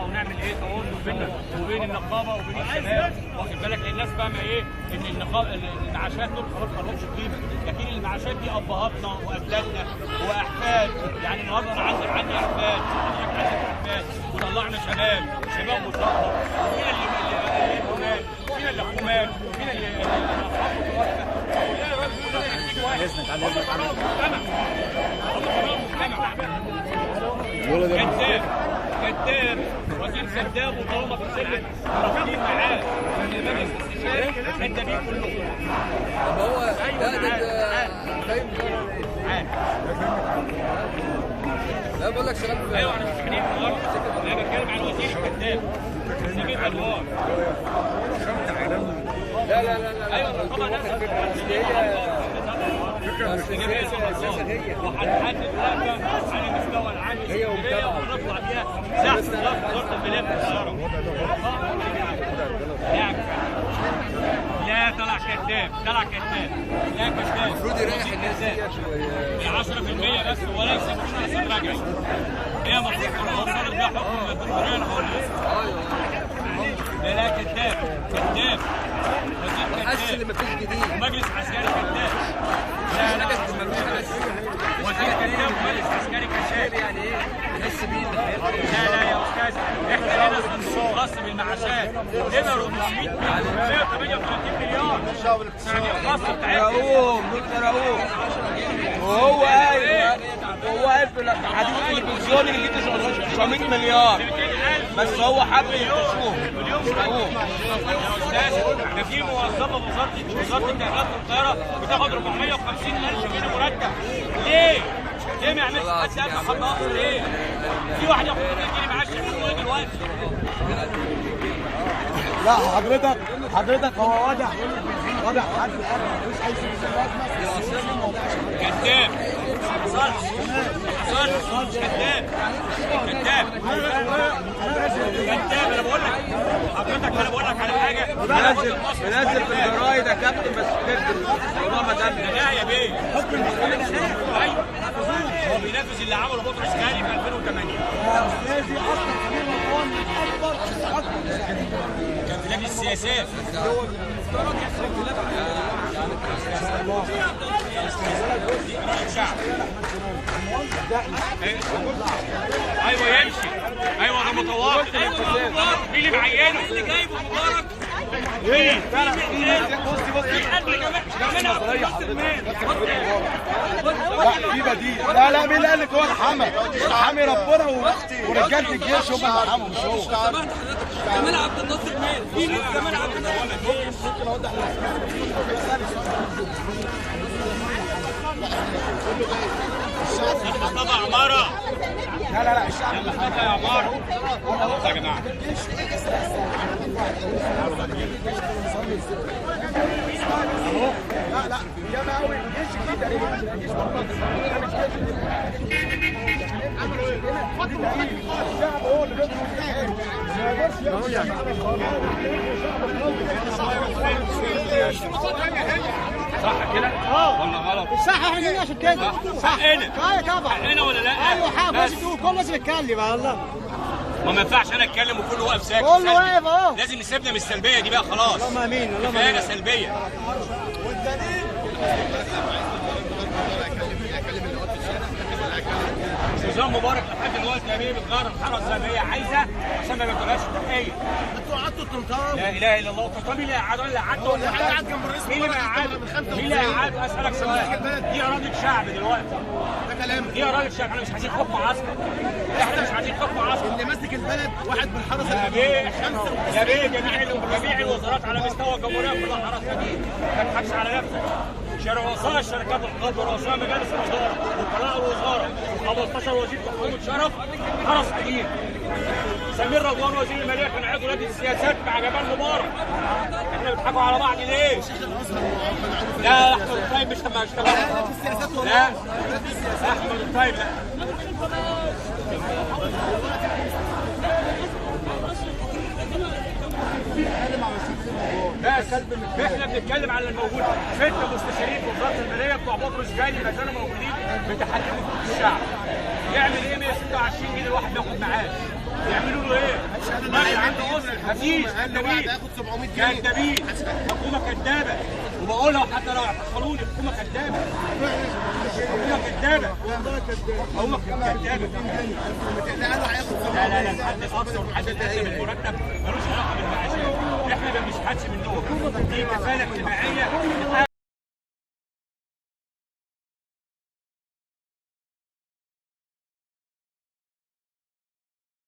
ونعمل ايه تواصل بيننا وبين النقابه وبين الشباب، واخد بالك؟ الناس فاهمه ايه ان المعاشات دول خلاص ما لهمش قيمه، لكن المعاشات دي ابهاتنا واجدادنا واحفاد. يعني النهارده انا عندي احفاد، عندي احفاد، وطلعنا شباب مشرف، فينا اللي هناك، فينا اللي حكومات، فينا اللي اصحاب متوفى، باذنك على كذاب وزير كذاب وطالما في السجن رافضين معاه من المجلس الاستشاري كذابين كلهم. طب هو لا بقول لك شغال في ايوه انا مش حنين النهارده، انا بتكلم عن وزير كذاب سمير ادوار. لا ايوه طبعا وهنحدد وقفه على مستوى العام هي ونطلع بيها تحت وزاره الملاك والطيران. لا طلع كذاب، لا كذاب. المفروض يريح الناس دي هي 10% بس وليس مشخص رجعي. هي المفروض توصل بيها حكم الجمهوريه الخالص. لا كذاب حاسس ان مفيش جديد. ومجلس عسكري كذاب. لا وزير كذاب ومجلس عسكري كذاب. يعني ايه؟ نحس بيه لا يا استاذ، احنا هنا صندوق خاص بالمعاشات هنا 138 مليار صندوق خاص بتاعتنا. وهو قال في الحديث التلفزيوني اللي جبت 900 مليار بس هو حب يشوف مليون يا استاذ. ده في موظفه وزاره التأمينات والقاهره بتاخد 450,000 جنيه مرتب. ليه ما يعملش حد قبل حد اخر؟ ليه؟ في واحد ياخد 200 جنيه معاش يعملوا ايه دلوقتي؟ لا حضرتك هو واضح حد مفيش اي سلسلات كذاب كذاب. انا بقول لك على حاجه. بنزل في الجرايد يا كابتن بس بجد الموضوع ما تم. لا يا بيه، ايوه هو بينفذ اللي عمله بطرس غالي في 2008. كان في لجنه السياسات. ايوه يمشي، ايوه ده متواضع. مين اللي معينه؟ اللي جايبه مبارك. ايه؟ لا في بديل. لا مين اللي قال لك هو حامي ربنا ورجاله الجيش هم اللي حموا مش هو. جمال عبد الناصر مين؟ في جمال عبد الناصر ممكن اوضح مصطفى عماره. لا الشعب مصطفى يا عماره. يا جماعه لا ياما قوي الجيش جديد تقريبا. الشعب هو اللي صح كده؟ ولا غلط؟ صح احنا جايين عشان كده. صح هنا. ايوه طبعا. هنا ولا لا؟ ايوه حاجه لازم تقول كل لازم يتكلم والله. ما ينفعش انا اتكلم وكله واقف ساكت. كله واقف اهو. لازم نسيبنا من السلبيه دي بقى خلاص. اللهم امين اللهم امين. سلبيه. نظام مبارك لحد دلوقتي يا بيه بتغير الحاره زي ما هي عايزه عشان ما بتبقاش تحيه. انتوا قعدتوا الطنطاوي. لا اله الا الله. الطنطاوي مين اللي قعدوا؟ اللي قعدوا ولا قاعد جنب الرئيس مين اللي قعدوا؟ مين اللي قعدوا؟ اسالك سؤال. دي اراده شعب دلوقتي. ده كلام. دي اراده شعب. احنا مش عايزين حكم عسكري. احنا مش عايزين حكم عسكري. اللي ماسك البلد واحد من الحرس يا بيه جميع الوزارات على مستوى الجمهوريه كلها حرس قديم. ما تضحكش على نفسك. رؤساء الشركات الخاصه ورؤساء مجالس الاداره وكلاء الوزاره 15 وزير حكومه شرف حرس حديد. سمير رضوان وزير الماليه كان عضو لجنه السياسات مع جمال مبارك. احنا بنضحكوا على بعض ليه؟ لا احمد الطيب مش تبع لا احمد الطيب لا. بس احنا بنتكلم على الموجود. 6 مستشارين في وزاره الماليه بتوع بطرس جاي ما زالوا موجودين بتحكموا في الشعب. يعمل ايه 126 جنيه الواحد ياخد معاش؟ يعملوا له ايه؟ ماشي عنده اسره مفيش كدابين كدابين حكومه كدابه وبقولها حتى لو اعتقلوني حكومه كدابه حكومه كدابه حكومه كدابه. لا محدش اكثر ومحدش اقل من المرتب ملوش علاقه بالمعاشات. احنا ما بنشحتش منهم. دي كفاله اجتماعيه